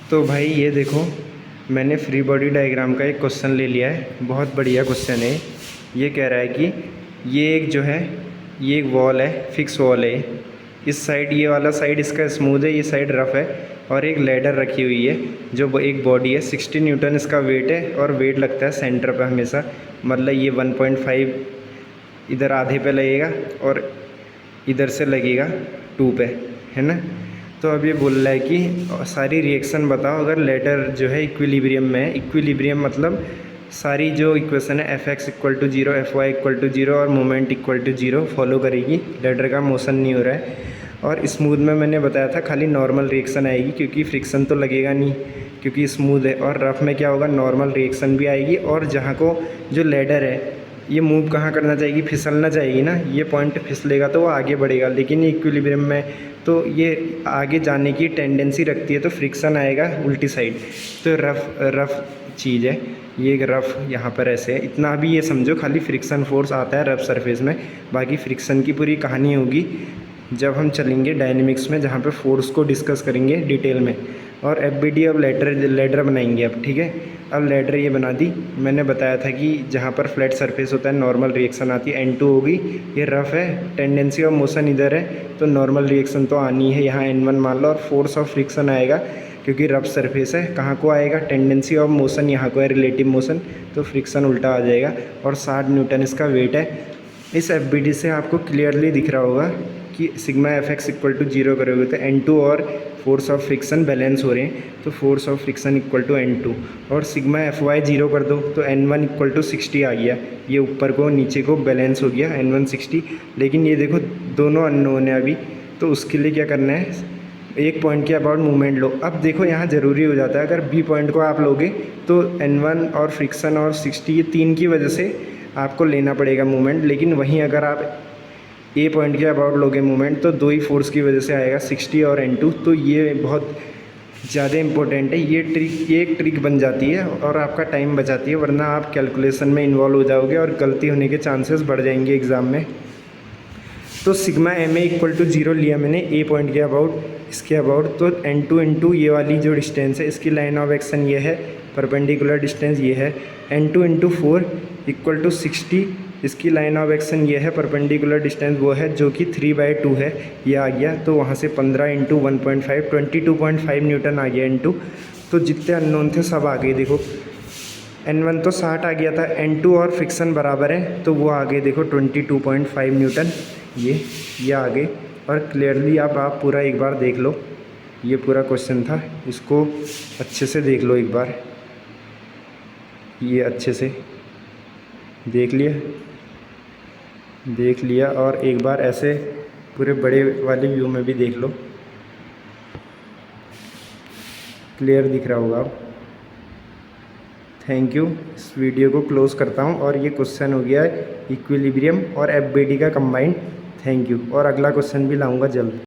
तो भाई ये देखो, मैंने फ्री बॉडी डायग्राम का एक क्वेश्चन ले लिया है। बहुत बढ़िया क्वेश्चन है। ये कह रहा है कि ये एक जो है, ये एक वॉल है, फिक्स वॉल है। इस साइड ये वाला साइड इसका स्मूथ है, ये साइड रफ़ है, और एक लैडर रखी हुई है जो एक बॉडी है। 60 न्यूटन इसका वेट है, और वेट लगता है सेंटर पे हमेशा। मतलब ये 1.5 इधर आधे पे लगेगा और इधर से लगेगा 2 पे, है ना। तो अब ये बोल रहा है कि सारी रिएक्शन बताओ अगर लेटर जो है इक्विलिब्रियम में है। इक्विलिब्रियम मतलब सारी जो इक्वेशन है Fx equal to 0, Fy equal to 0 और मोमेंट इक्वल टू 0 फॉलो करेगी। लेटर का मोशन नहीं हो रहा है। और स्मूथ में मैंने बताया था खाली नॉर्मल रिएक्शन आएगी, क्योंकि फ्रिक्शन तो लगेगा नहीं क्योंकि स्मूथ है। और रफ़ में क्या होगा, नॉर्मल रिएक्शन भी आएगी। और जहाँ को जो लेडर है ये मूव कहाँ करना चाहिए, फिसलना चाहिए ना। ये पॉइंट फिसलेगा तो वो आगे बढ़ेगा, लेकिन ये इक्विलिब्रियम में तो ये आगे जाने की टेंडेंसी रखती है, तो फ्रिक्शन आएगा उल्टी साइड। तो रफ़ चीज़ है ये, एक रफ़ यहाँ पर ऐसे है। इतना भी ये समझो खाली फ्रिक्शन फोर्स आता है रफ़ सरफेस में। बाकी फ्रिक्शन की पूरी कहानी होगी जब हम चलेंगे डायनेमिक्स में, जहाँ पे फोर्स को डिस्कस करेंगे डिटेल में। और एफबीडी अब लेडर बनाएंगे अब, ठीक है। अब लेडर ये बना दी। मैंने बताया था कि जहाँ पर फ्लैट सरफेस होता है नॉर्मल रिएक्शन आती है, N2 होगी। ये रफ़ है, टेंडेंसी ऑफ मोशन इधर है, तो नॉर्मल रिएक्शन तो आनी है। यहाँ N1 मान लो, और फोर्स ऑफ फ्रिक्शन आएगा क्योंकि रफ़ सरफेस है। कहाँ को आएगा, टेंडेंसी ऑफ मोशन यहाँ को है, रिलेटिव मोशन, तो फ्रिक्शन उल्टा आ जाएगा। और 60 न्यूटन इसका वेट है। इस एफबीडी से आपको क्लियरली दिख रहा होगा कि सिग्मा Fx इक्वल टू 0 करोगे तो N2 और फोर्स ऑफ फ्रिक्शन बैलेंस हो रहे हैं, तो force of friction equal to N2। और सिग्मा Fy 0 कर दो तो N1 इक्वल टू 60 आ गया। ये ऊपर को नीचे को बैलेंस हो गया, N1 60। लेकिन ये देखो दोनों अननोन है अभी, तो उसके लिए क्या करना है, एक पॉइंट के अबाउट मूवमेंट लो। अब देखो यहाँ ज़रूरी हो जाता है, अगर बी पॉइंट को आप लोगे तो N1 और फ्रिक्शन और 60 ये 3 की वजह से आपको लेना पड़ेगा मूवमेंट। लेकिन वहीं अगर आप ए पॉइंट के अबाउट लोगे मूवमेंट तो 2 ही फोर्स की वजह से आएगा, 60 और N2। तो ये बहुत ज़्यादा इंपॉर्टेंट है। ये एक ट्रिक बन जाती है और आपका टाइम बचाती है, वरना आप कैलकुलेशन में इन्वॉल्व हो जाओगे और गलती होने के चांसेस बढ़ जाएंगे एग्ज़ाम में। तो sigma M A equal to 0 लिया मैंने ए पॉइंट के अबाउट, इसके अबाउट। तो N2 इंटू ये वाली जो डिस्टेंस है, इसकी लाइन ऑफ एक्शन ये है, परपेंडिकुलर डिस्टेंस ये है। N2 इंटू 4 इक्वल टू 60, इसकी लाइन ऑफ एक्शन ये है, परपेंडिकुलर डिस्टेंस वो है जो कि 3/2 है, ये आ गया। तो वहाँ से 15 इंटू 1.5 22.5 न्यूटन आ गया N2। तो जितने अननोन थे सब आ गए। देखो N1 तो 60 आ गया था, N2 और फ्रिक्शन बराबर है तो वो आ गए देखो 22.5 न्यूटन। ये आ गए। और क्लियरली आप पूरा एक बार देख लो, ये पूरा क्वेश्चन था, इसको अच्छे से देख लो एक बार। ये अच्छे से देख लिया और एक बार ऐसे पूरे बड़े वाले व्यू में भी देख लो, क्लियर दिख रहा होगा अब। Thank you. इस वीडियो को क्लोज़ करता हूँ। और ये क्वेश्चन हो गया इक्विलिब्रियम और एफबीडी का कंबाइंड। Thank you. और अगला क्वेश्चन भी लाऊंगा जल्द।